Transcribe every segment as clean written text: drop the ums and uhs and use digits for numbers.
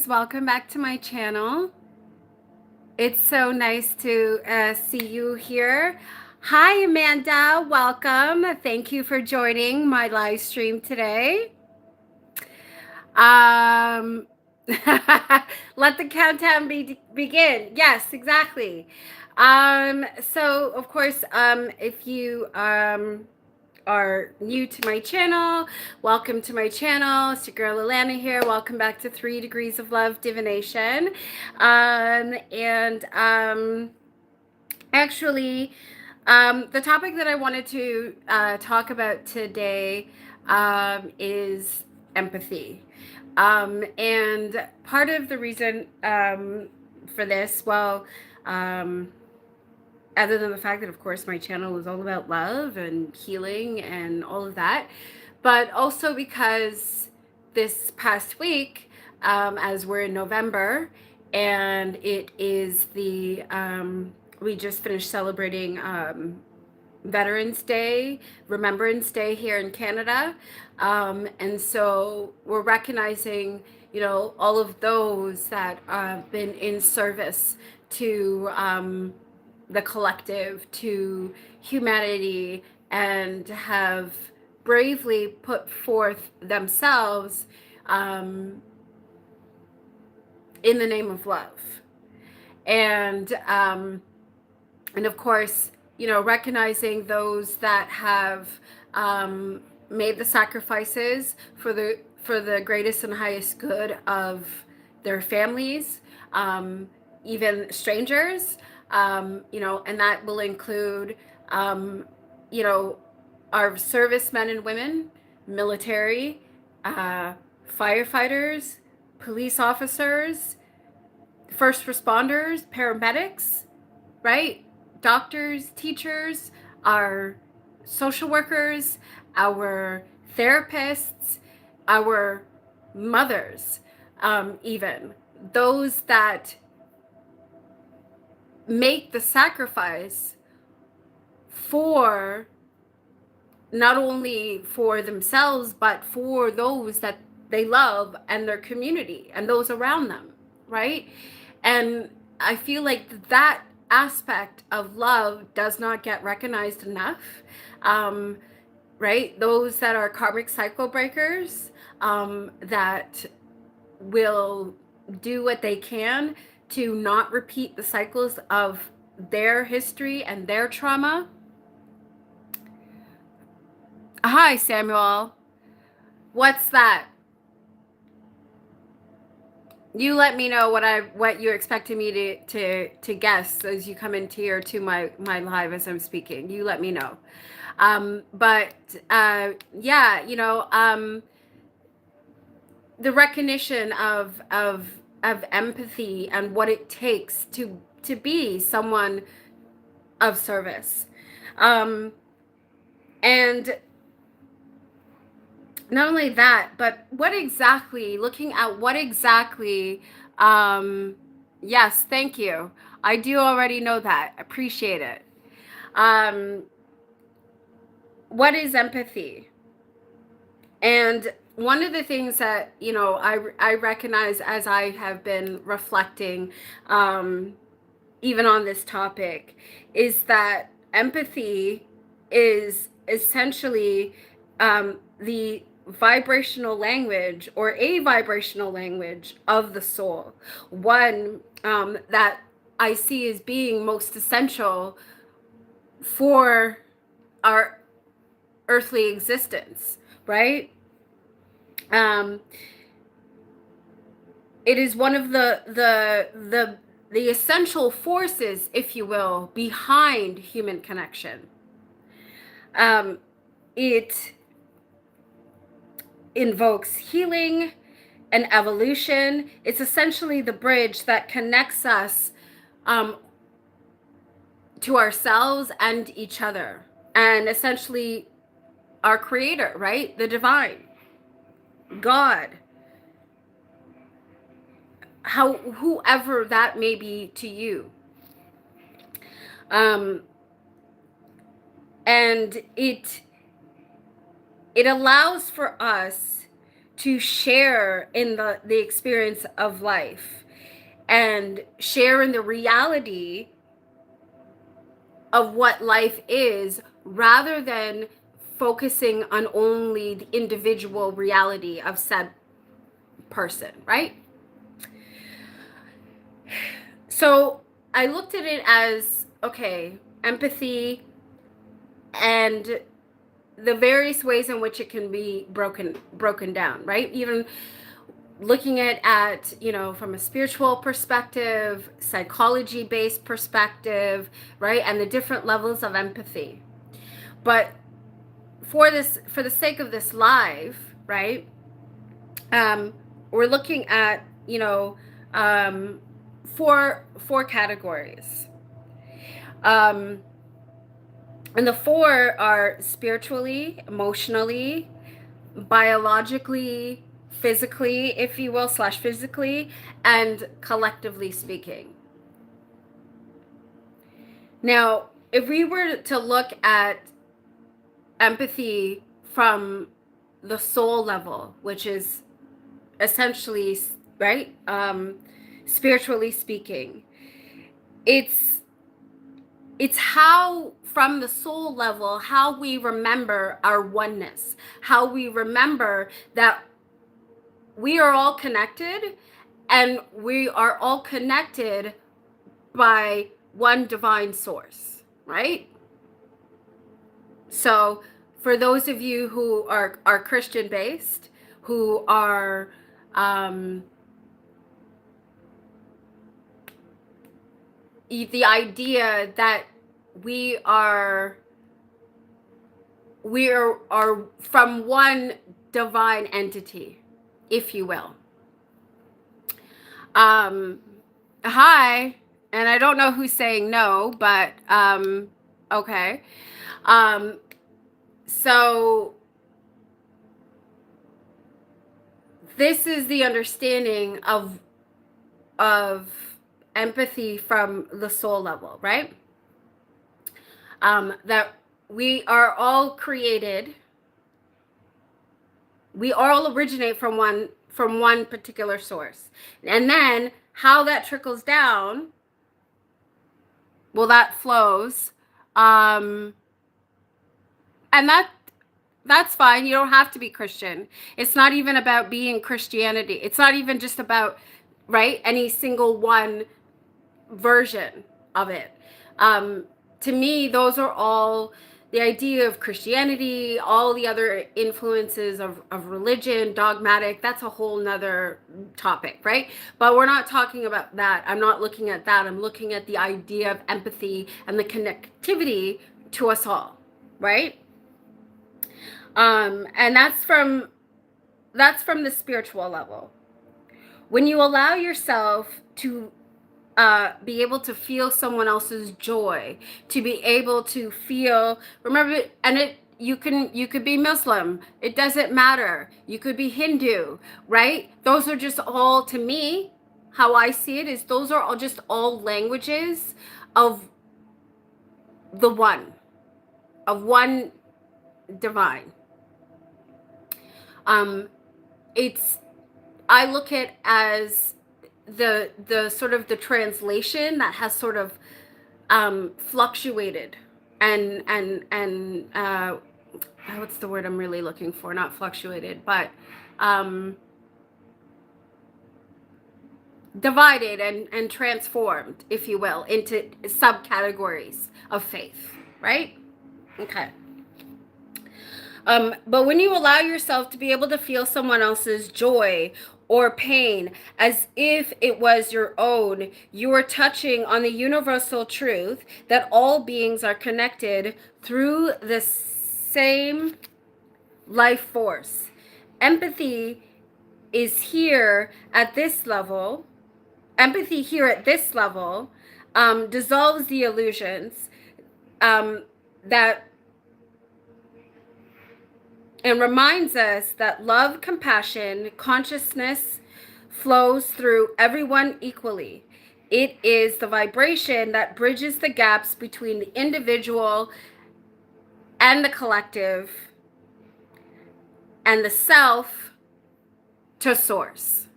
guys, welcome back to my channel. It's so nice to see you here. Hi Amanda, welcome. Thank you for joining my live stream today. Um, let the countdown begin. Yes, exactly. So of course, if you are new to my channel, welcome to my channel. It's your girl Alana here. Welcome back to 3 Degrees of Love Divination. Actually, the topic that I wanted to talk about today is empathy. And part of the reason for this, other than the fact that, of course, my channel is all about love and healing and all of that, but also because this past week, as we're in November, and it is we just finished celebrating Veterans Day, Remembrance Day here in Canada. And so we're recognizing, all of those that have been in service to the collective, to humanity, and have bravely put forth themselves in the name of love. And of course, recognizing those that have made the sacrifices for the greatest and highest good of their families, even strangers, and that will include, our servicemen and women, military, firefighters, police officers, first responders, paramedics, right? Doctors, teachers, our social workers, our therapists, our mothers, even those that make the sacrifice for not only for themselves, but for those that they love and their community and those around them, right? And I feel like that aspect of love does not get recognized enough, right? Those that are karmic cycle breakers, that will do what they can to not repeat the cycles of their history and their trauma. Hi, Samuel. What's that? You let me know what you expected me to guess as you come into here to my live as I'm speaking. You let me know. The recognition of empathy and what it takes to be someone of service, and not only that, but looking at what exactly, yes, thank you. I do already know that. Appreciate it. What is empathy? And one of the things that, I recognize as I have been reflecting, even on this topic, is that empathy is essentially the vibrational language, or a vibrational language of the soul, one that I see as being most essential for our earthly existence, right? It is one of the essential forces, if you will, behind human connection. It invokes healing and evolution. It's essentially the bridge that connects us to ourselves and each other, and essentially our creator, right? The divine, God, whoever that may be to you. And it allows for us to share in the experience of life and share in the reality of what life is, rather than focusing on only the individual reality of said person, right? So I looked at it as, okay, empathy and the various ways in which it can be broken down, right? Even looking at from a spiritual perspective, psychology based perspective, right? And the different levels of empathy. But for the sake of this live, right, we're looking at four categories, and the four are spiritually, emotionally, biologically, physically, if you will, slash physically, and collectively speaking. Now, if we were to look at empathy from the soul level, which is essentially, right, spiritually speaking, it's how, from the soul level, how we remember our oneness, how we remember that we are all connected, and we are all connected by one divine source, right? So for those of you who are Christian based, who are the idea that we are from one divine entity, if you will. Hi, and I don't know who's saying no, but okay. So this is the understanding of empathy from the soul level, right? That we are all created, we all originate from one particular source, and then how that trickles down, well, that flows, and that's fine. You don't have to be Christian. It's not even about being Christianity. It's not even just about, right, any single one version of it. To me, those are all the idea of Christianity, all the other influences of religion, dogmatic. That's a whole nother topic, right? But we're not talking about that. I'm not looking at that. I'm looking at the idea of empathy and the connectivity to us all, right? And that's from the spiritual level. When you allow yourself to be able to feel someone else's joy, to be able to feel, remember, and you could be Muslim, it doesn't matter. You could be Hindu, right? Those are just all, to me, how I see it is, those are all just all languages of the one, divine. I look at as the sort of the translation that has sort of fluctuated and what's the word I'm really looking for? Not fluctuated, but divided and transformed, if you will, into subcategories of faith, right? Okay. But when you allow yourself to be able to feel someone else's joy or pain as if it was your own, you are touching on the universal truth that all beings are connected through the same life force. Empathy is here at this level. Empathy here at this level dissolves the illusions that and reminds us that love, compassion, consciousness flows through everyone equally. It is the vibration that bridges the gaps between the individual and the collective and the self to source.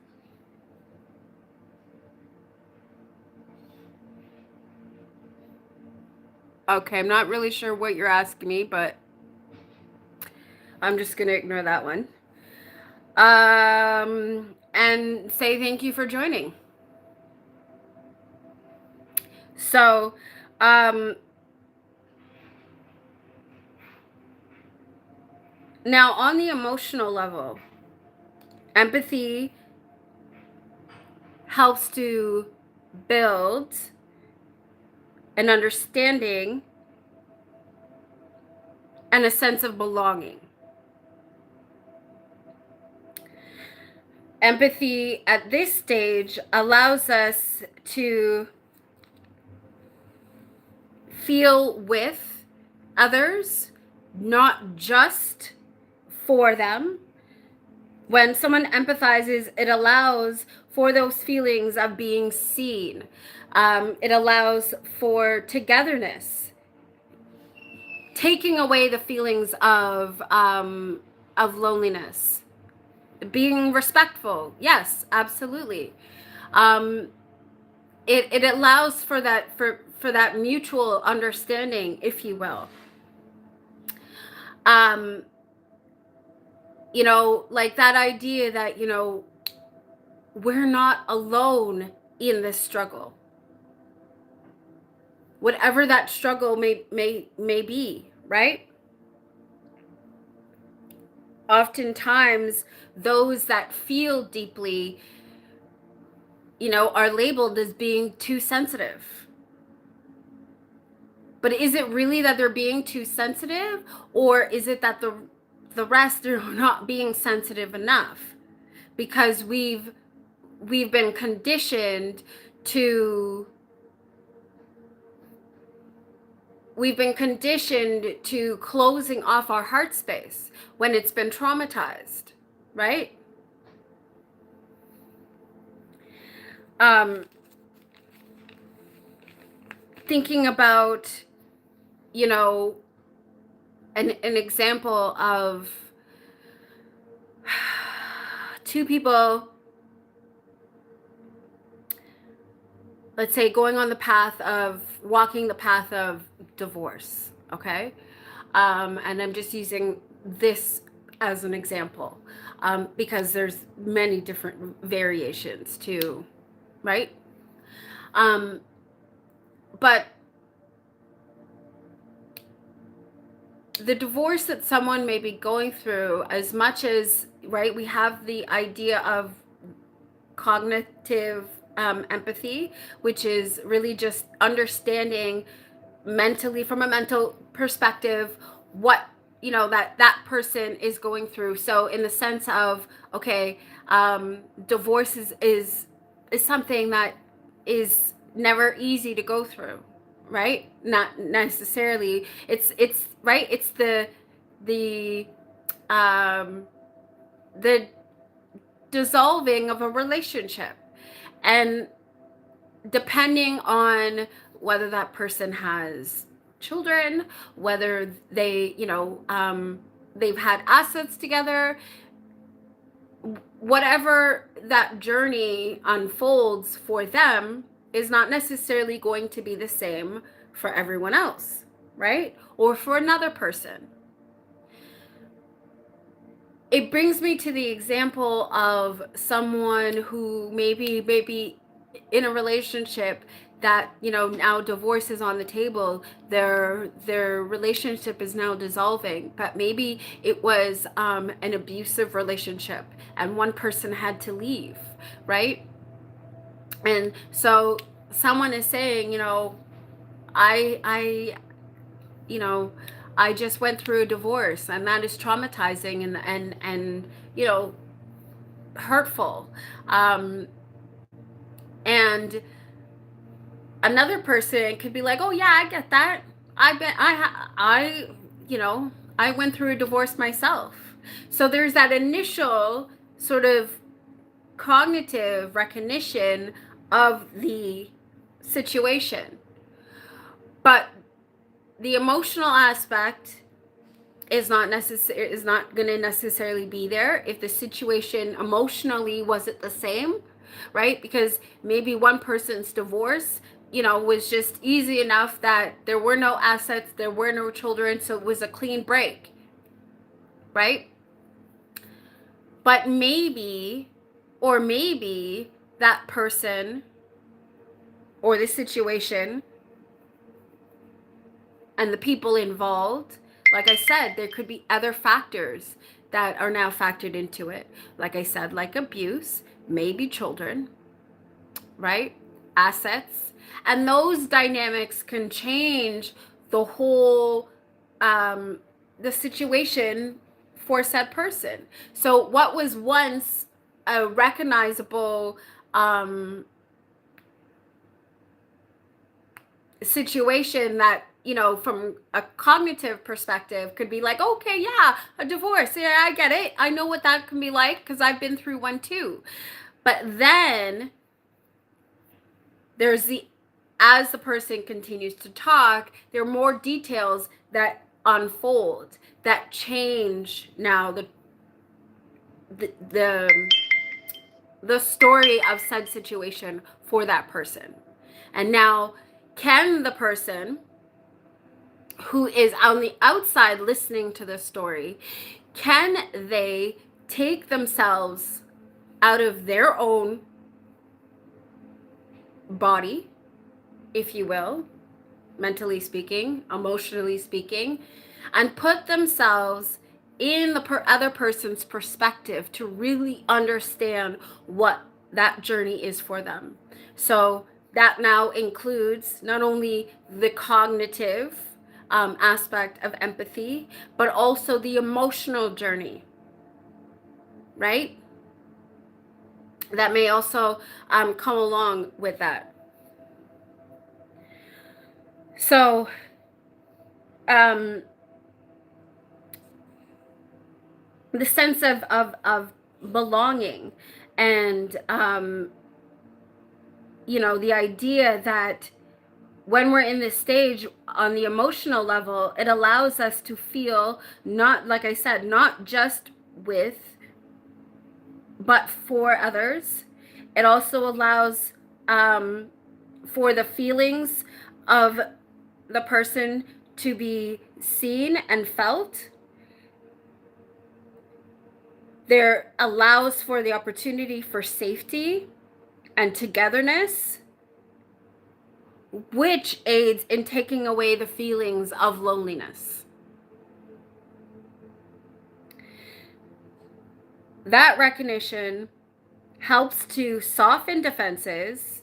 Okay, I'm not really sure what you're asking me, but I'm just going to ignore that one. And say thank you for joining. So, now on the emotional level, empathy helps to build an understanding and a sense of belonging. Empathy at this stage allows us to feel with others, not just for them. When someone empathizes, it allows for those feelings of being seen. It allows for togetherness, taking away the feelings of loneliness, being respectful. Yes, absolutely. It allows for that mutual understanding, if you will. You know, like that idea that, you know, we're not alone in this struggle. Whatever that struggle may be, right? Oftentimes, those that feel deeply, you know, are labeled as being too sensitive. But is it really that they're being too sensitive, or is it that the rest are not being sensitive enough? Because we've been conditioned to closing off our heart space when it's been traumatized, right? Thinking about, you know, an example of two people, let's say, walking the path of divorce, okay? And I'm just using this as an example, because there's many different variations too, right? But the divorce that someone may be going through, as much as, right, we have the idea of cognitive empathy, which is really just understanding mentally, from a mental perspective, what, you know, that person is going through. So in the sense of, okay, divorce is something that is never easy to go through, right? Not necessarily. It's right. It's the dissolving of a relationship, and depending on whether that person has children, whether they, you know, they've had assets together, whatever that journey unfolds for them is not necessarily going to be the same for everyone else, right? Or for another person. It brings me to the example of someone who maybe in a relationship that, you know, now divorce is on the table, their relationship is now dissolving, but maybe it was an abusive relationship and one person had to leave, right? And so someone is saying, you know, I you know, I just went through a divorce, and that is traumatizing and you know, hurtful. And another person could be like, oh yeah, I get that. I you know, I went through a divorce myself. So there's that initial sort of cognitive recognition of the situation. But the emotional aspect is not going to necessarily be there if the situation emotionally wasn't the same, right? Because maybe one person's divorce, was just easy enough that there were no assets, there were no children, so it was a clean break, right? But maybe that person or the situation and the people involved, like I said, there could be other factors that are now factored into it. Like I said, like abuse, maybe children, right? Assets. And those dynamics can change the whole, the situation for said person. So what was once a recognizable situation that, from a cognitive perspective could be like, okay, yeah, a divorce, yeah, I get it, I know what that can be like because I've been through one too. But then there's as the person continues to talk, there are more details that unfold, that change now the story of said situation for that person. And now, can the person who is on the outside listening to this story, can they take themselves out of their own body, if you will, mentally speaking, emotionally speaking, and put themselves in the other person's perspective to really understand what that journey is for them? So that now includes not only the cognitive aspect of empathy, but also the emotional journey, right? That may also come along with that. So, the sense of belonging and, the idea that when we're in this stage on the emotional level, it allows us to feel not, like I said, not just with, but for others. It also allows for the feelings of the person to be seen and felt. There allows for the opportunity for safety and togetherness, which aids in taking away the feelings of loneliness. That recognition helps to soften defenses,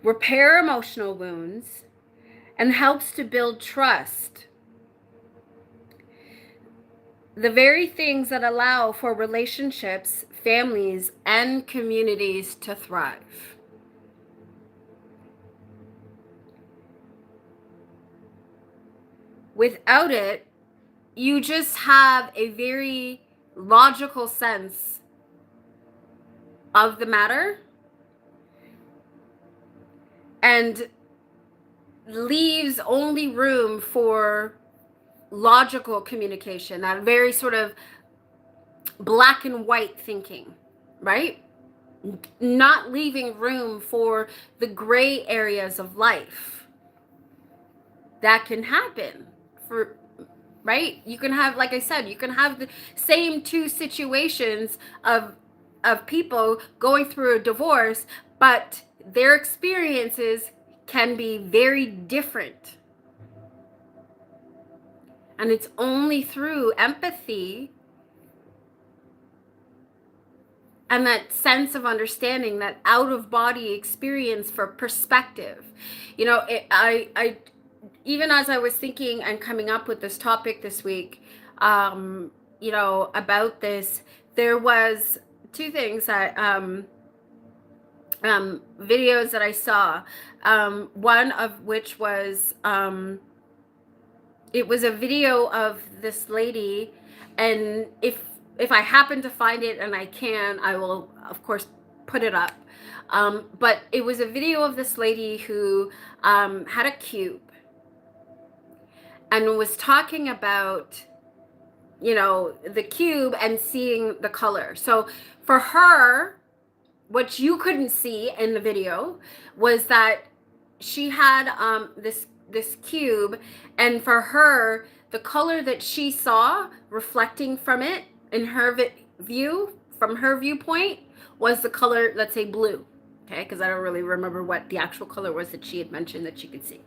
repair emotional wounds, and helps to build trust. The very things that allow for relationships, families, and communities to thrive. Without it, you just have a very logical sense of the matter and leaves only room for logical communication, that very sort of black and white thinking, right? Not leaving room for the gray areas of life that can happen right? You can have, like I said, you can have the same two situations of people going through a divorce, but their experiences can be very different. And it's only through empathy and that sense of understanding, that out of body experience for perspective. I even as I was thinking and coming up with this topic this week, about this, there was two things that videos that I saw. One of which was it was a video of this lady, and if I happen to find it, and I can, I will of course put it up. But it was a video of this lady who had a cube and was talking about the cube and seeing the color. So for her, what you couldn't see in the video was that she had this cube, and for her, the color that she saw reflecting from it in her view, from her viewpoint, was the color, let's say, blue. Okay, because I don't really remember what the actual color was that she had mentioned that she could see.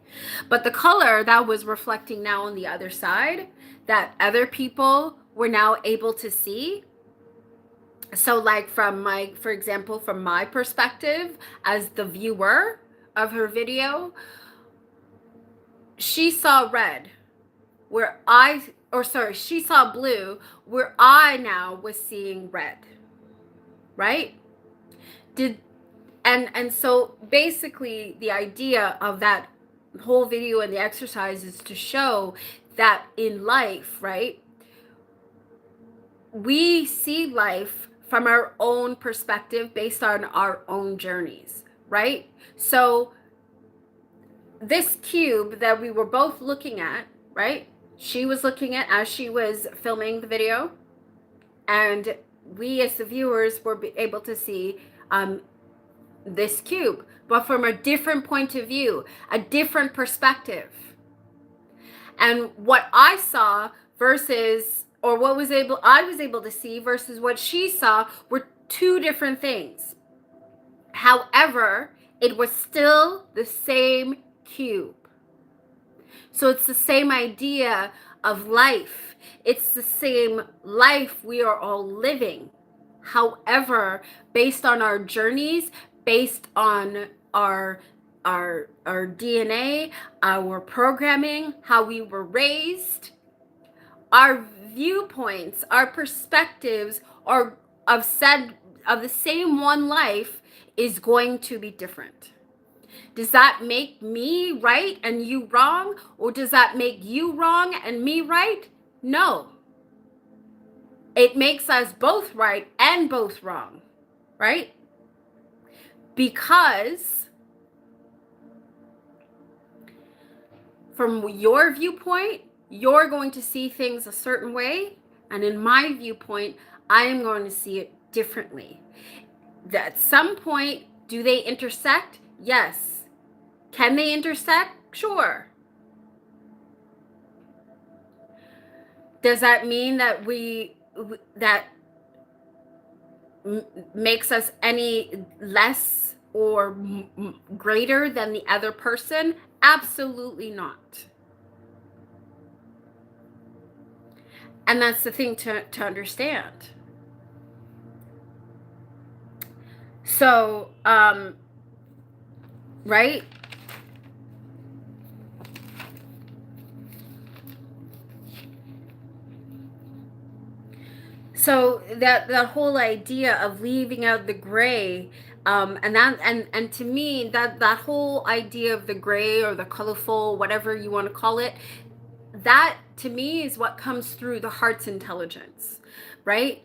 But the color that was reflecting now on the other side, that other people were now able to see. So like for example, from my perspective as the viewer of her video, she saw red she saw blue where I now was seeing red, right? And so basically the idea of that whole video and the exercise is to show that in life, right, we see life from our own perspective based on our own journeys, right? So this cube that we were both looking at, right? She was looking at as she was filming the video, and we as the viewers were able to see this cube, but from a different point of view, a different perspective. And what I saw versus, or I was able to see versus what she saw were two different things. However, it was still the same cube. So it's the same idea of life. It's the same life we are all living. However, based on our journeys, based on our DNA, our programming, how we were raised, our viewpoints, our perspectives are of the same one life is going to be different. Does that make me right and you wrong? Or does that make you wrong and me right? No. It makes us both right and both wrong, right? Because from your viewpoint, you're going to see things a certain way, and in my viewpoint, I am going to see it differently. At some point, do they intersect? Yes. Can they intersect? Sure. Does that mean that makes us any less or greater than the other person? Absolutely not. And that's the thing to understand. So, right? So that whole idea of leaving out the gray, and to me that whole idea of the gray or the colorful, whatever you want to call it, that to me is what comes through the heart's intelligence, right?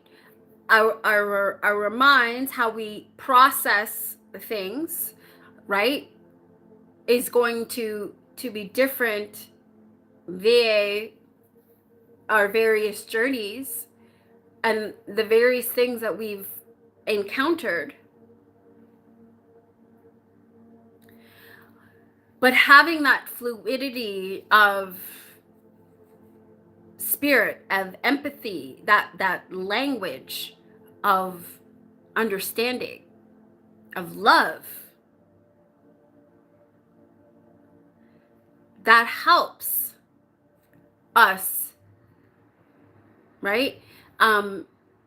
Our minds, how we process things, right, is going to be different via our various journeys and the various things that we've encountered. But having that fluidity of spirit, of empathy, that language of understanding, of love, that helps us, right,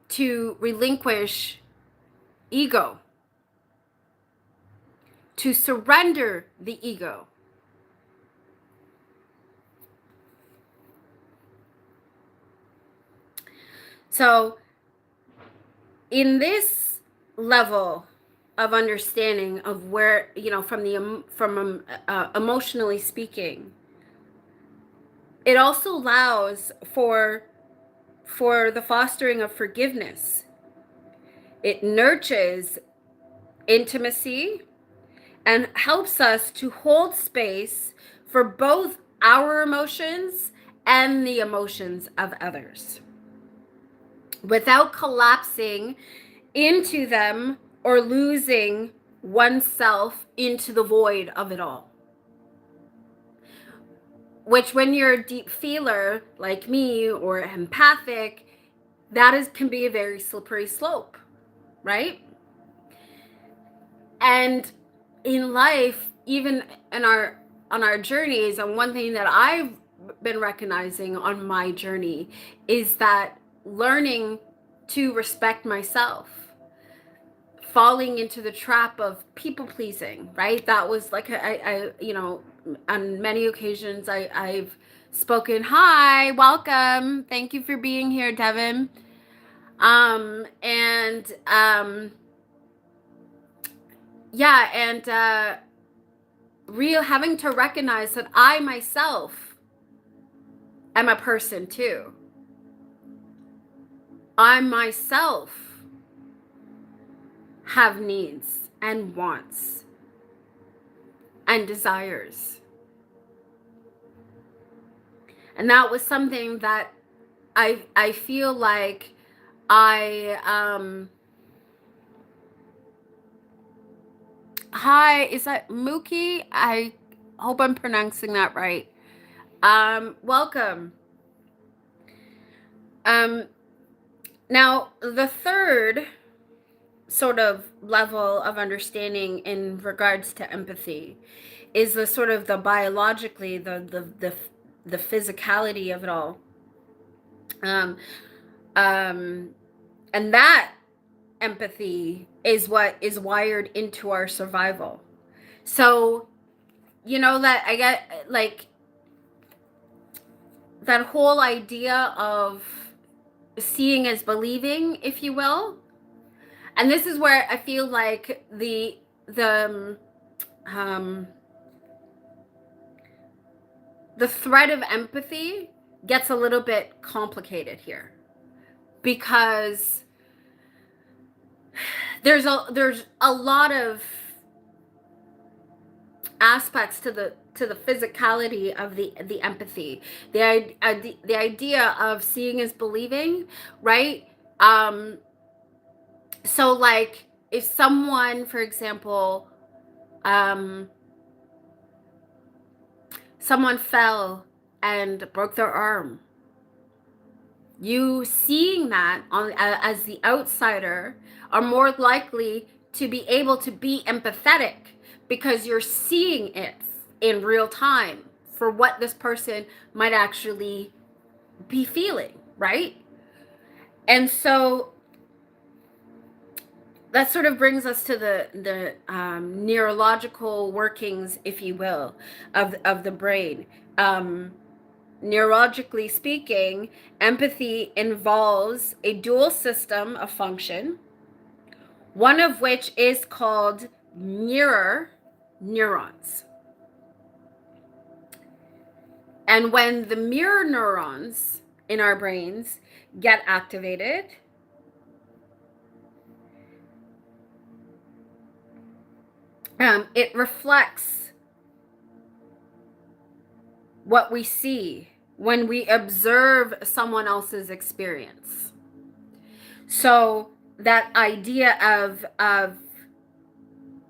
to relinquish ego, to surrender the ego. So in this level of understanding of where, from emotionally speaking, it also allows for the fostering of forgiveness. It nurtures intimacy and helps us to hold space for both our emotions and the emotions of others. without collapsing into them or losing oneself into the void of it all. Which, when you're a deep feeler like me or empathic, can be a very slippery slope, right? And in life, even on our journeys, and one thing that I've been recognizing on my journey is that learning to respect myself, falling into the trap of people pleasing, right? That was like I on many occasions I've spoken. Hi, welcome. Thank you for being here, Devin. And yeah, and real having to recognize that I myself am a person too. I myself have needs and wants and desires. And that was something that I feel like hi, is that Mookie? I hope I'm pronouncing that right. Welcome. Now, the third sort of level of understanding in regards to empathy is the sort of the biologically, the physicality of it all. And that empathy is what is wired into our survival. So, that I get, like, that whole idea of seeing as believing, if you will. And this is where I feel like the thread of empathy gets a little bit complicated here, because there's a lot of aspects to the physicality of the empathy, the idea of seeing as believing, right? So, like, if someone, for example, someone fell and broke their arm, you seeing that as the outsider are more likely to be able to be empathetic, because you're seeing it in real time for what this person might actually be feeling, right? And so that sort of brings us to the neurological workings, if you will, of the brain. Neurologically speaking, empathy involves a dual system of function, one of which is called mirror neurons. And when the mirror neurons in our brains get activated, it reflects what we see when we observe someone else's experience. So that idea of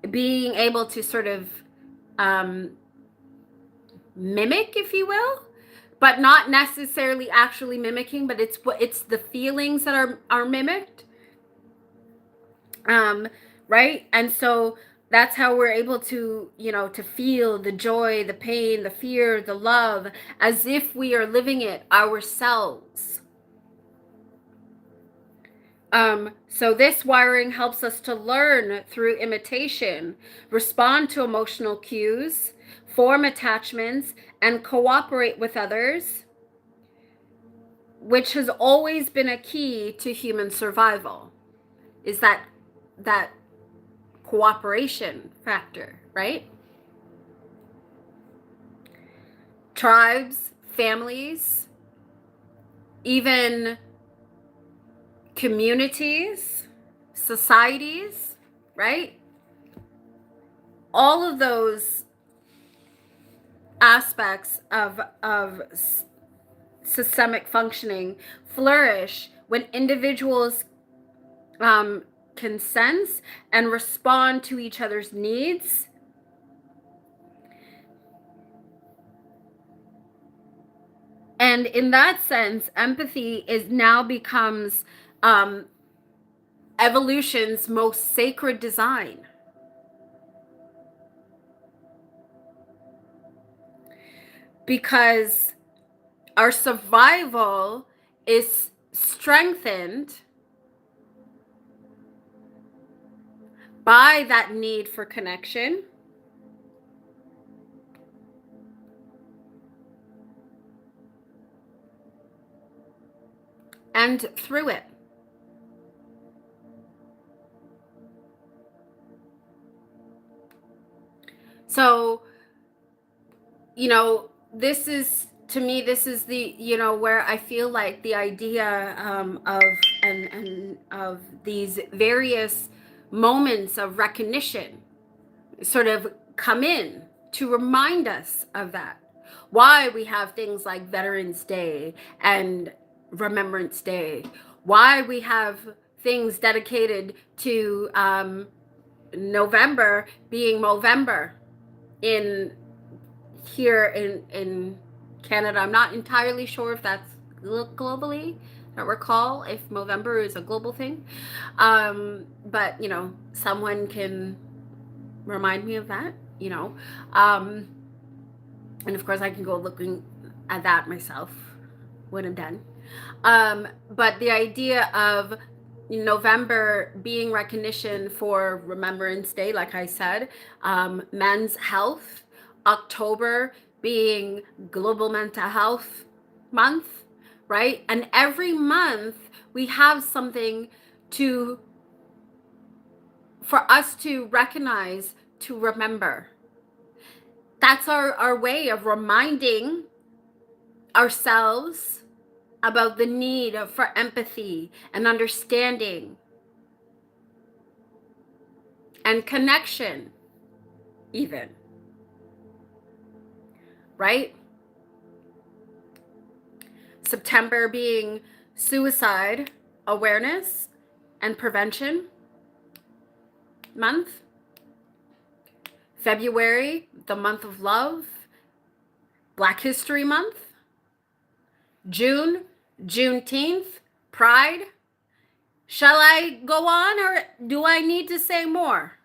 being able to sort of mimic, if you will, but not necessarily actually mimicking, but it's the feelings that are mimicked, right? And so that's how we're able to, to feel the joy, the pain, the fear, the love, as if we are living it ourselves. So this wiring helps us to learn through imitation, respond to emotional cues, form attachments, and cooperate with others, which has always been a key to human survival, is that cooperation factor, right? Tribes, families, even communities, societies, right? All of those aspects of systemic functioning flourish when individuals can sense and respond to each other's needs, and in that sense, empathy is now becomes evolution's most sacred design. Because our survival is strengthened by that need for connection, and through it. So, this is, to me, this is the, where I feel like the idea of and of these various moments of recognition sort of come in to remind us of that. Why we have things like Veterans Day and Remembrance Day. Why we have things dedicated to November being Movember here in Canada. I'm not entirely sure if that's globally. I don't recall if Movember is a global thing. But, someone can remind me of that, and of course I can go looking at that myself when I'm done. But the idea of November being recognition for Remembrance Day, like I said, men's health, October being Global Mental Health Month, right? And every month we have something for us to recognize, to remember. That's our way of reminding ourselves about the need for empathy and understanding and connection, even, right? September being Suicide Awareness and Prevention Month. February, the month of love, Black History Month. June, Juneteenth, Pride. Shall I go on, or do I need to say more?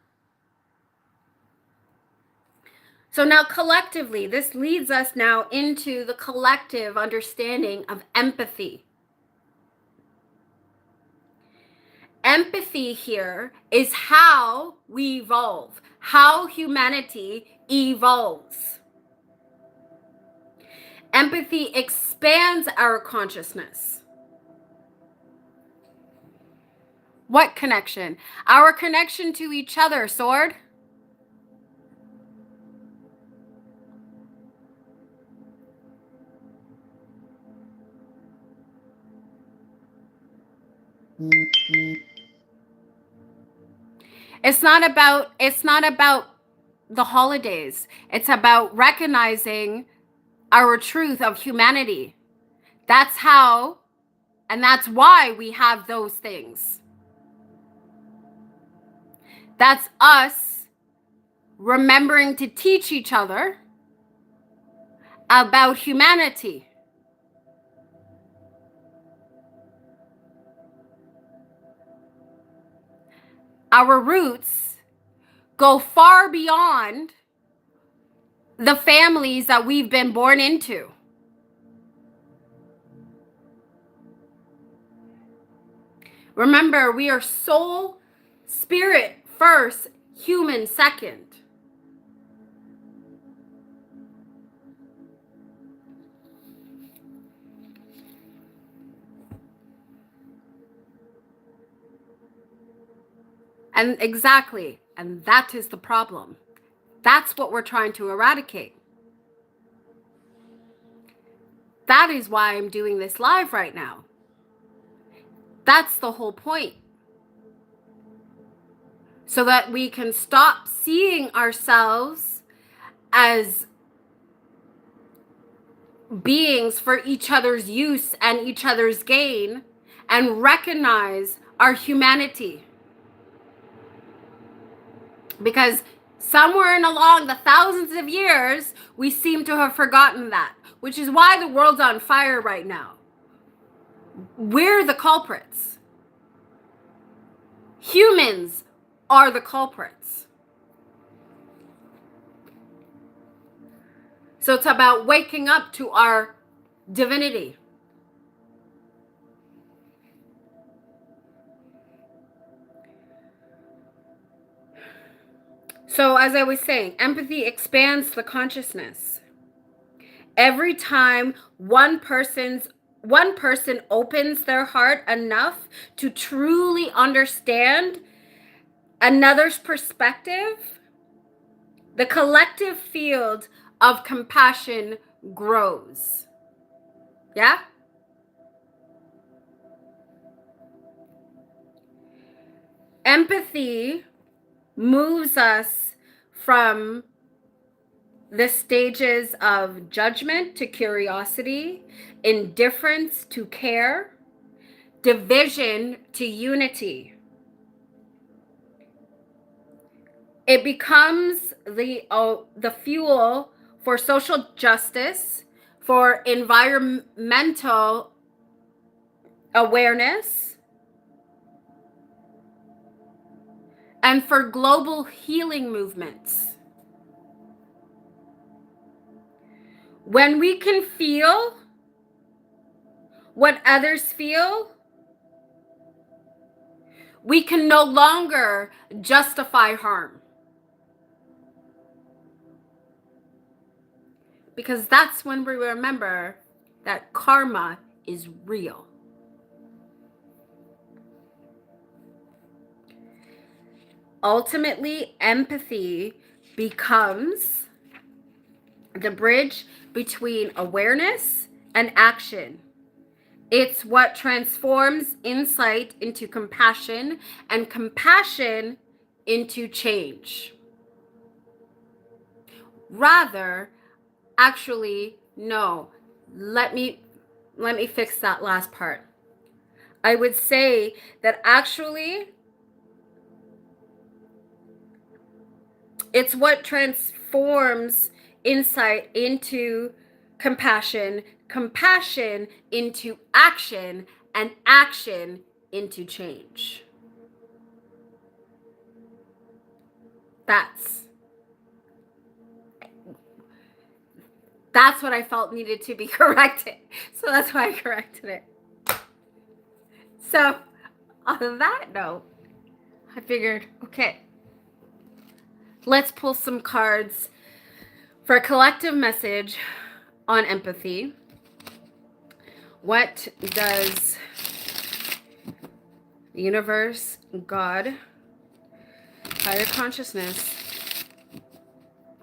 So now collectively, this leads us now into the collective understanding of empathy. Empathy here is how we evolve, how humanity evolves. Empathy expands our consciousness. What connection? Our connection to each other, Sword. It's not about the holidays. It's about recognizing our truth of humanity. That's how, and that's why we have those things. That's us remembering to teach each other about humanity. Our roots go far beyond the families that we've been born into. Remember, we are soul, spirit first, human second. And exactly, and that is the problem. That's what we're trying to eradicate. That is why I'm doing this live right now. That's the whole point. So that we can stop seeing ourselves as beings for each other's use and each other's gain, and recognize our humanity. Because somewhere in along the thousands of years, we seem to have forgotten that, which is why the world's on fire right now. We're the culprits. Humans are the culprits. So it's about waking up to our divinity. So as I was saying, empathy expands the consciousness. Every time one person opens their heart enough to truly understand another's perspective, the collective field of compassion grows. Yeah? Empathy moves us from the stages of judgment to curiosity, indifference to care, division to unity. It becomes the fuel for social justice, for environmental awareness, and for global healing movements. When we can feel what others feel, we can no longer justify harm. Because that's when we remember that karma is real. Ultimately, empathy becomes the bridge between awareness and action. It's what transforms insight into compassion and compassion into change. Rather, actually, no, let me fix that last part. I would say that actually it's what transforms insight into compassion, compassion into action, and action into change. That's what I felt needed to be corrected. So that's why I corrected it. So on that note, I figured, okay, let's pull some cards for a collective message on empathy. What does the universe, God, higher consciousness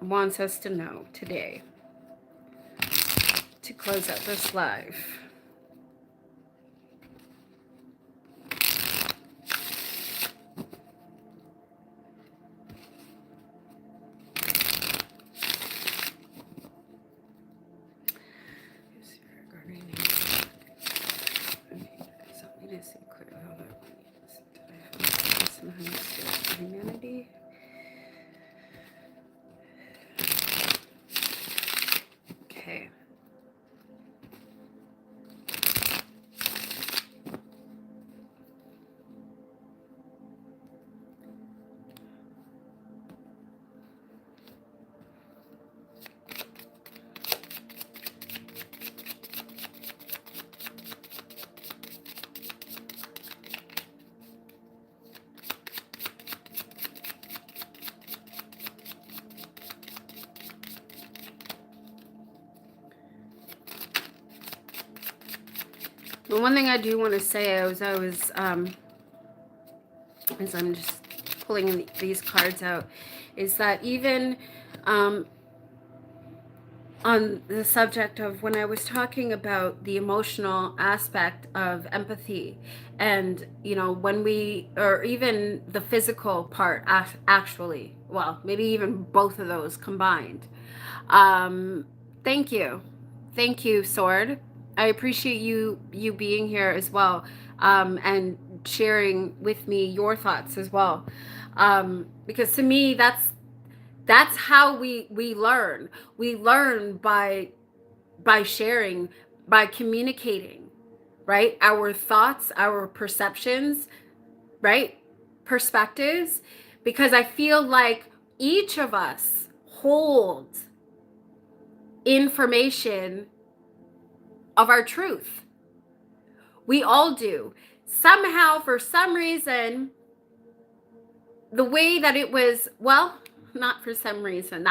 wants us to know today to close out this live? Humanity. Okay. The one thing I do want to say as I'm just pulling these cards out, is that even on the subject of when I was talking about the emotional aspect of empathy, and when we, or even the physical part, actually, well, maybe even both of those combined. Thank you, Sword. I appreciate you being here as well, and sharing with me your thoughts as well, because to me that's how we learn. We learn by sharing, by communicating, right? Our thoughts, our perceptions, right? Perspectives, because I feel like each of us holds information of our truth. We all do. Somehow, for some reason, the way that it was, well, not for some reason,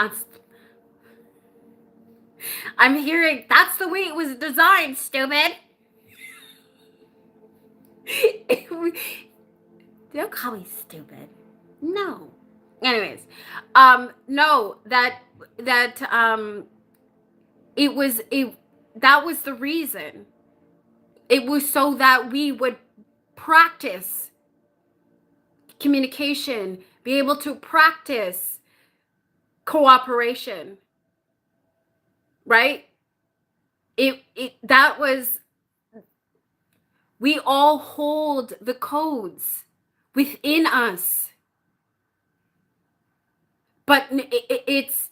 I'm hearing that's the way it was designed, stupid. Don't call me stupid. No. Anyways, no, that it that was the reason. It was so that we would practice communication, be able to practice cooperation, right? It that was, we all hold the codes within us. But it's,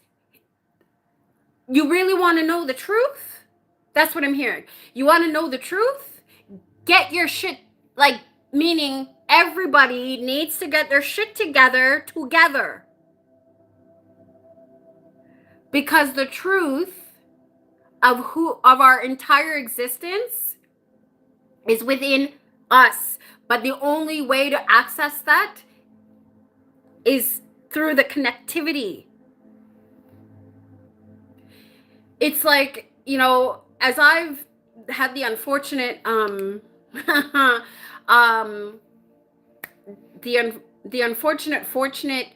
you really want to know the truth? That's what I'm hearing. You want to know the truth? Get your shit, like, meaning everybody needs to get their shit together. Because the truth of our entire existence is within us. But the only way to access that is through the connectivity. It's like, as I've had the unfortunate um the unfortunate fortunate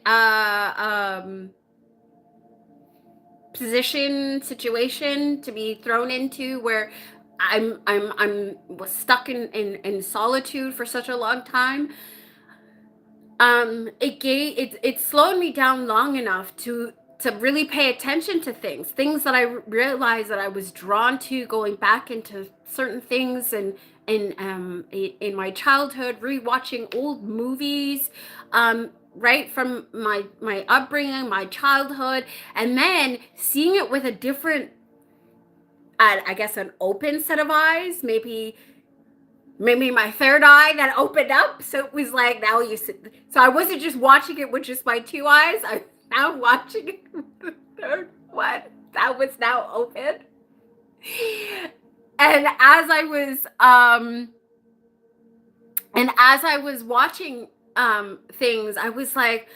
situation to be thrown into, where I'm was stuck in solitude for such a long time. It slowed me down long enough to really pay attention to things that I realized that I was drawn to, going back into certain things, and in my childhood, rewatching old movies, right from my upbringing, my childhood, and then seeing it with a different, I guess, an open set of eyes, maybe my third eye that opened up. So it was like, now you sit. So I wasn't just watching it with just my two eyes. I'm now watching it with the third one that was now open. And as I was watching things, I was like,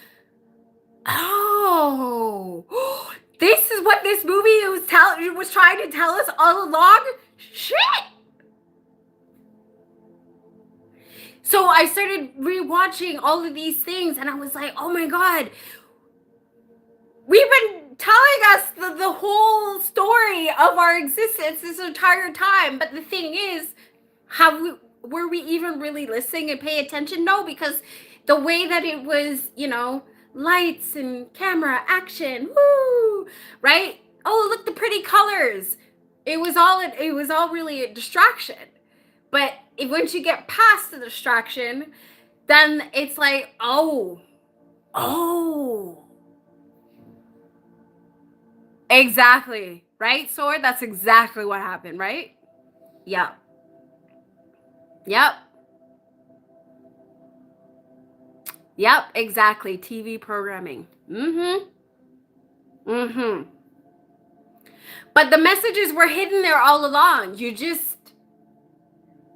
oh, this is what this movie was trying to tell us all along. Shit. So I started rewatching all of these things, and I was like, oh my God, we've been telling us the whole story of our existence this entire time. But the thing is, were we even really listening and paying attention? No, because the way that it was, lights and camera, action, woo, right? Oh, look, the pretty colors. It was all really a distraction. But once you get past the distraction, then it's like, oh, exactly, right, Sword? That's exactly what happened, right? Yep. Yep. Yep, exactly. TV programming. Mm-hmm. Mm-hmm. But the messages were hidden there all along.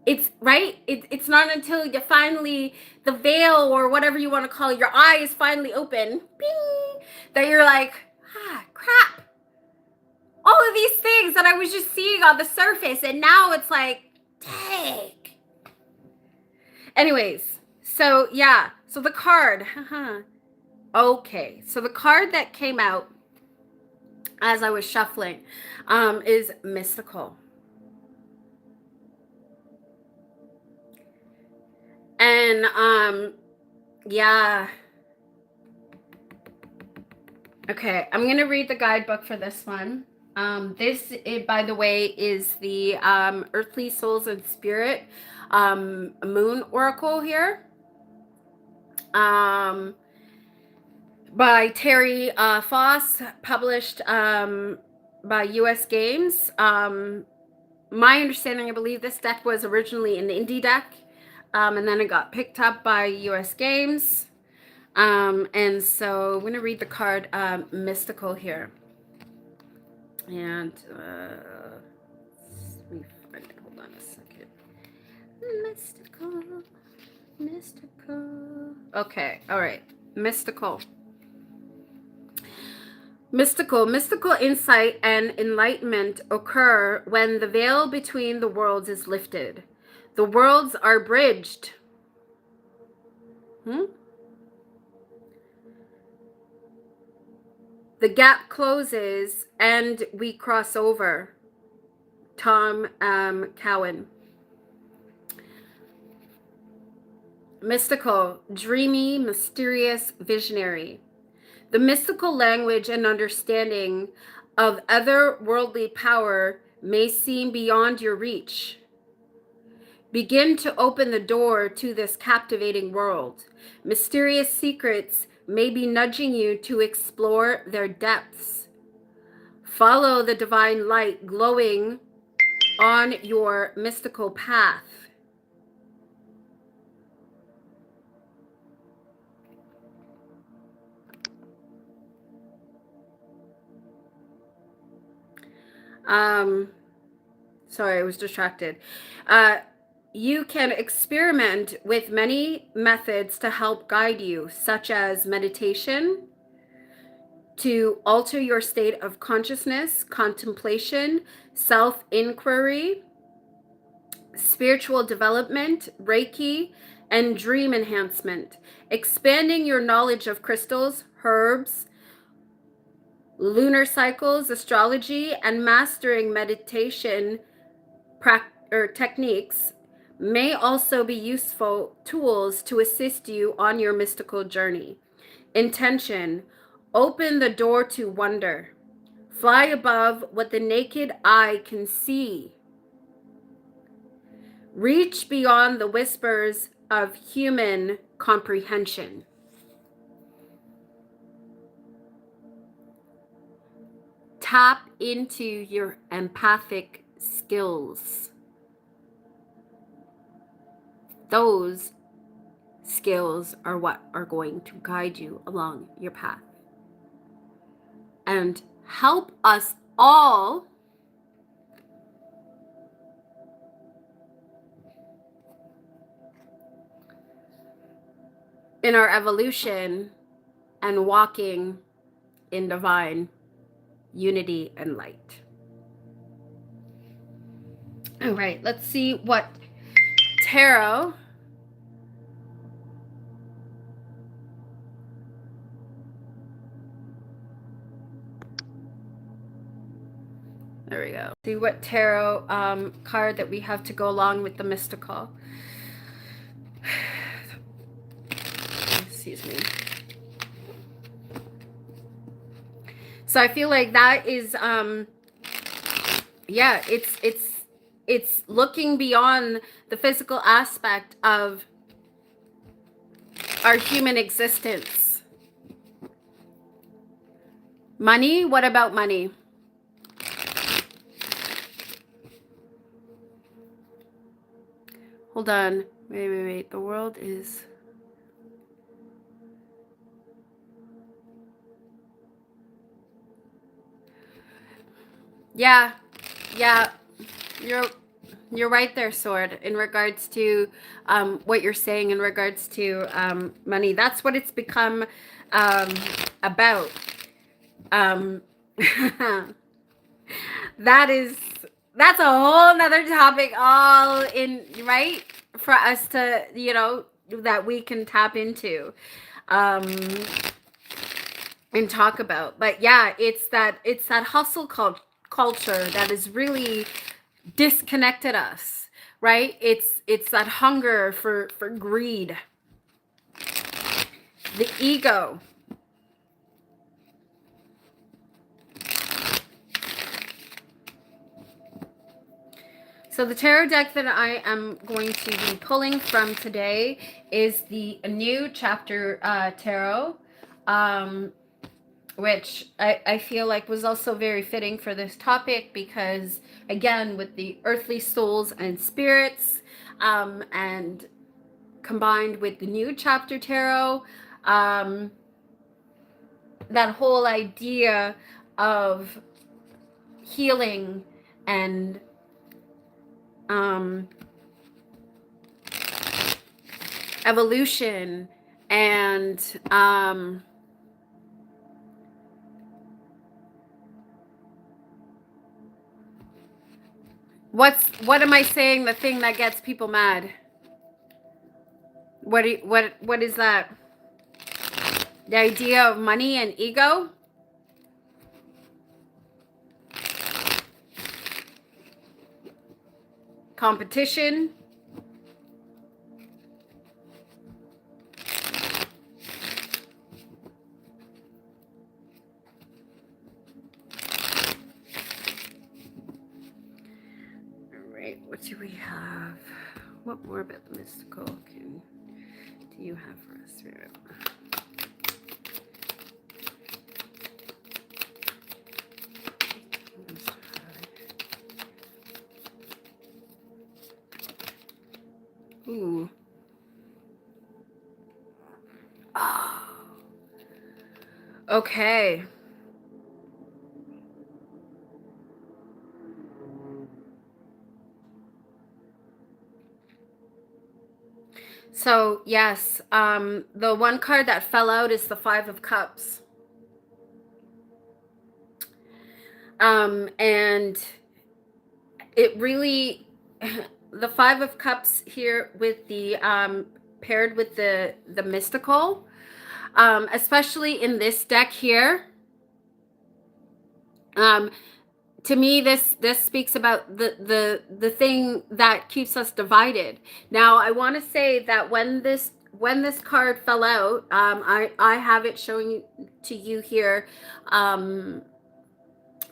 It's right. It's not until you finally, the veil or whatever you want to call it, your eye is finally open, bing, that you're like, crap. All of these things that I was just seeing on the surface, and now it's like, dang. Anyways, so yeah, so the card. Okay, so the card that came out as I was shuffling is mystical. And yeah. Okay, I'm gonna read the guidebook for this one. This, by the way, is the Earthly Souls and Spirit Moon Oracle here. By Terry Foss, published by US Games. My understanding, I believe this deck was originally an indie deck, and then it got picked up by US Games. And so I'm going to read the card Mystical here. And let me find it. Hold on a second. Mystical. Mystical. Okay. All right. Mystical. Mystical insight and enlightenment occur when the veil between the worlds is lifted. The worlds are bridged. The gap closes and we cross over. Tom Cowan. Mystical, dreamy, mysterious, visionary. The mystical language and understanding of otherworldly power may seem beyond your reach. Begin to open the door to this captivating world. Mysterious secrets may be nudging you to explore their depths. Follow the divine light glowing on your mystical path. Sorry, I was distracted. You can experiment with many methods to help guide you, such as meditation, to alter your state of consciousness, contemplation, self-inquiry, spiritual development, Reiki, and dream enhancement, expanding your knowledge of crystals, herbs, lunar cycles, astrology, and mastering meditation techniques may also be useful tools to assist you on your mystical journey. Intention: open the door to wonder. Fly above what the naked eye can see. Reach beyond the whispers of human comprehension. Tap into your empathic skills. Those skills are what are going to guide you along your path and help us all in our evolution and walking in divine unity and light. All right, let's see what tarot there we go. See what tarot card that we have to go along with the mystical. Excuse me. So I feel like that is yeah, it's looking beyond the physical aspect of our human existence. Money? What about money? Hold on. Wait. The world is... Yeah. You're right there, Sword, in regards to what you're saying in regards to money. That's what it's become about. That's a whole nother topic all in, right? For us to, that we can tap into and talk about. But yeah, it's that hustle culture that has really disconnected us, right? It's that hunger for greed, the ego. So the tarot deck that I am going to be pulling from today is the New Chapter Tarot, which I feel like was also very fitting for this topic because, again, with the earthly souls and spirits, and combined with the New Chapter Tarot, that whole idea of healing and evolution and what am I saying? The thing that gets people mad. What is that? The idea of money and ego? Competition? Alright, what do we have? What more about the mystical do you have for us, Spirit? Ooh. Oh. Okay. So yes, the one card that fell out is the Five of Cups. And it really, the Five of Cups here with the paired with the mystical, especially in this deck here. To me, this speaks about the thing that keeps us divided. Now, I want to say that when this card fell out, I have it showing to you here,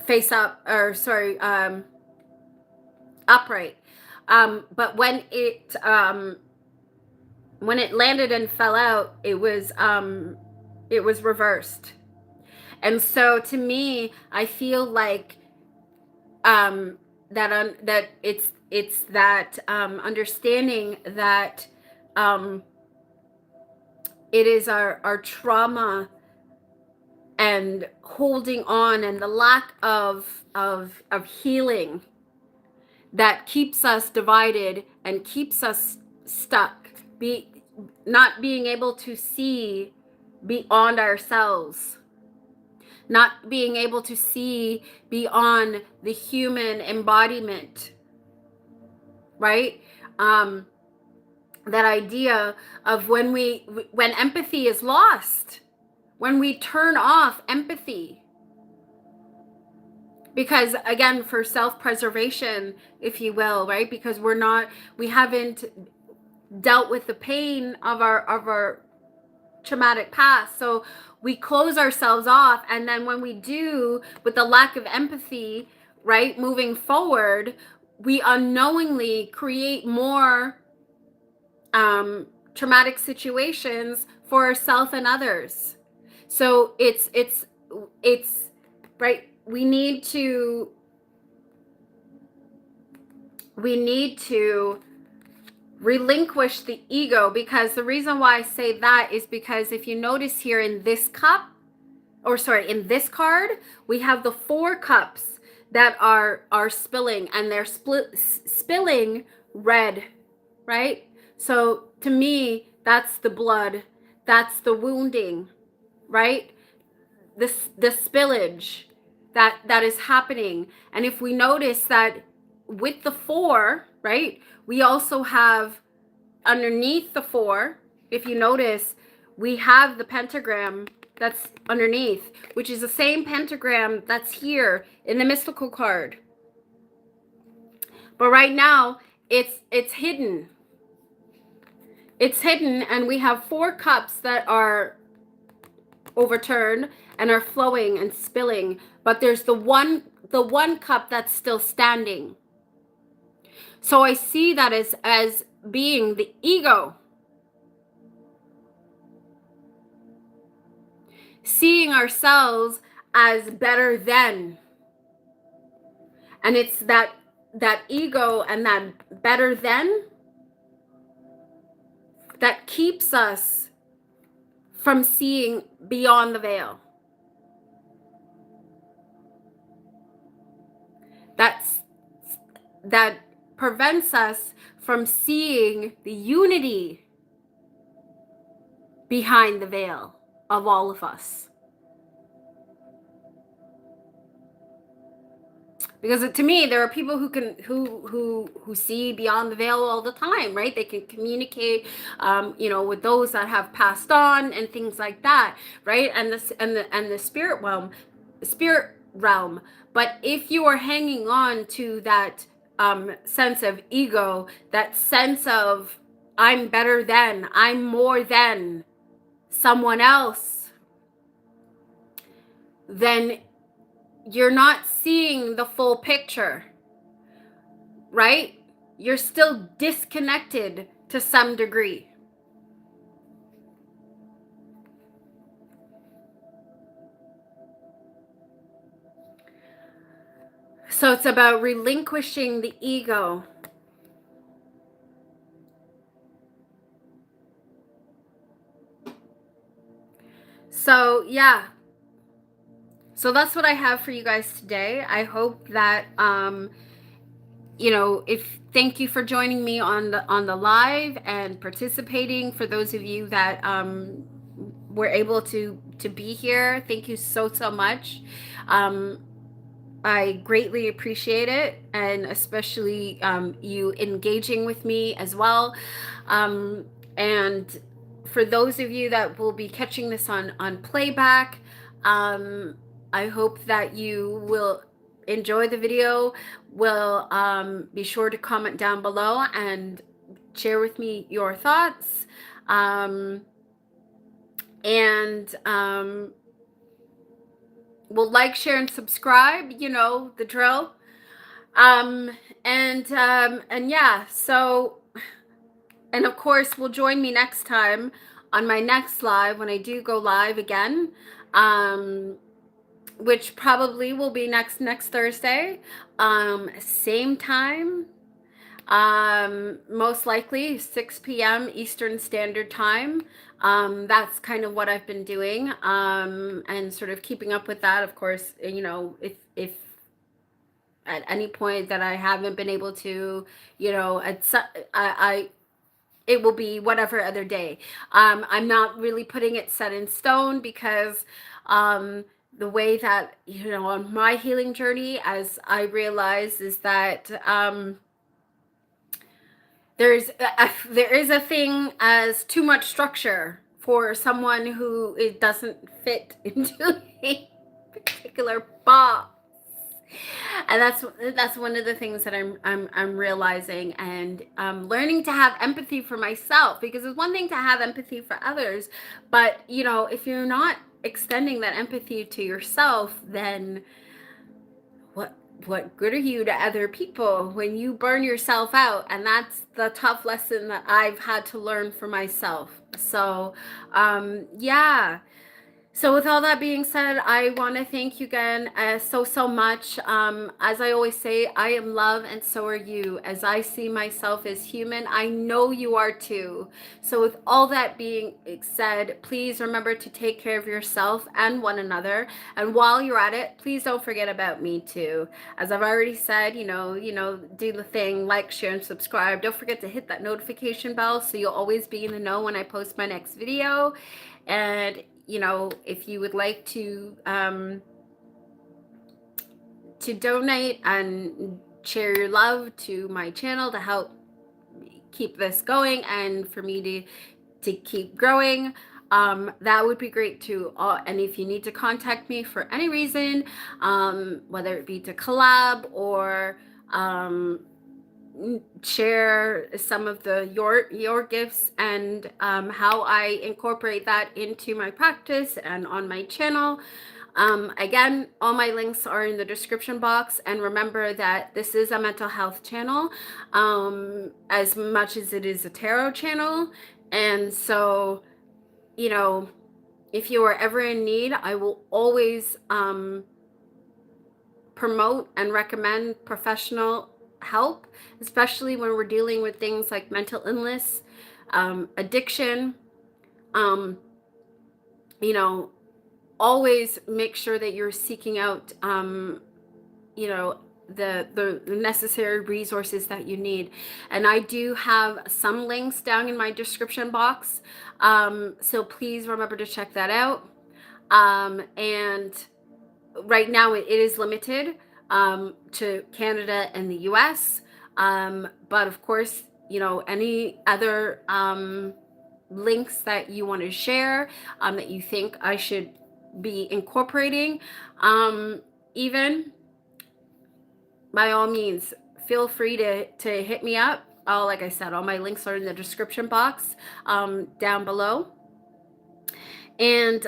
face up, or sorry, upright. But when it landed and fell out, it was reversed. And so to me, I feel like that it's that understanding that it is our trauma and holding on and the lack of healing that keeps us divided and keeps us stuck, not being able to see beyond ourselves, not being able to see beyond the human embodiment, right? That idea of when empathy is lost, when we turn off empathy, because again, for self-preservation, if you will, right? Because we haven't dealt with the pain of our traumatic past, so we close ourselves off, and then when we do, with the lack of empathy, right, moving forward, we unknowingly create more traumatic situations for ourselves and others. So it's right, we need to relinquish the ego, because the reason why I say that is because if you notice here in this cup, or sorry, in this card, we have the 4 cups that are spilling, and they're spilling red, right? So to me, that's the blood, that's the wounding, right? The spillage that is happening. And if we notice that with the 4, right, we also have underneath the 4, if you notice, we have the pentagram that's underneath, which is the same pentagram that's here in the mystical card. But right now, it's hidden. It's hidden, and we have 4 cups that are overturned and are flowing and spilling, but there's the one cup that's still standing. So I see that as being the ego, seeing ourselves as better than. And it's that ego and that better than that keeps us from seeing beyond the veil. That's that prevents us from seeing the unity behind the veil of all of us. Because to me, there are people who can who see beyond the veil all the time, right? They can communicate, with those that have passed on and things like that, right? And the spirit realm. But if you are hanging on to that sense of ego, that sense of I'm better than, I'm more than someone else, then you're not seeing the full picture, right? You're still disconnected to some degree. So it's about relinquishing the ego. So yeah. So that's what I have for you guys today. I hope that thank you for joining me on the live and participating. For those of you that were able to be here, thank you so much. I greatly appreciate it, and especially you engaging with me as well. And for those of you that will be catching this on playback, I hope that you will enjoy the video. Will be sure to comment down below and share with me your thoughts. Will like, share, and subscribe. You know the drill. And yeah. So, and of course, will join me next time on my next live when I do go live again. Which probably will be next Thursday, same time, most likely 6 p.m. Eastern Standard Time. That's kind of what I've been doing, and sort of keeping up with that. Of course, if at any point that I haven't been able to, it will be whatever other day. I'm not really putting it set in stone because the way that, on my healing journey, as I realize, is that there is a thing as too much structure for someone who it doesn't fit into a particular box. And that's one of the things that I'm realizing, and learning to have empathy for myself, because it's one thing to have empathy for others, but if you're not extending that empathy to yourself, then what good are you to other people when you burn yourself out? And that's the tough lesson that I've had to learn for myself. So yeah. So with all that being said, I want to thank you again so much. As I always say, I am love, and so are you. As I see myself as human, I know you are too. So with all that being said, please remember to take care of yourself and one another. And while you're at it, please don't forget about me too. As I've already said, do the thing, like, share, and subscribe. Don't forget to hit that notification bell so you'll always be in the know when I post my next video. And if you would like to donate and share your love to my channel to help keep this going and for me to keep growing, that would be great too. And if you need to contact me for any reason, whether it be to collab or share some of your gifts and how I incorporate that into my practice and on my channel, Again, all my links are in the description box. And remember that this is a mental health channel, as much as it is a tarot channel. And so, you know, if you are ever in need, I will always promote and recommend professional help, especially when we're dealing with things like mental illness, addiction. Um, you know, always make sure that you're seeking out, you know, the necessary resources that you need. And I do have some links down in my description box. So please remember to check that out. And right now it is limited to Canada and the US. But of course, you know, any other links that you want to share, that you think I should be incorporating, even by all means, feel free to hit me up. Like I said, all my links are in the description box down below. And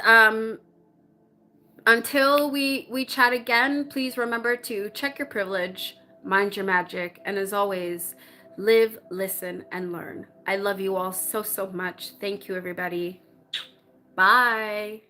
until we chat again, please remember to check your privilege, mind your magic, and as always, live, listen, and learn. I love you all so, so much. Thank you, everybody. Bye.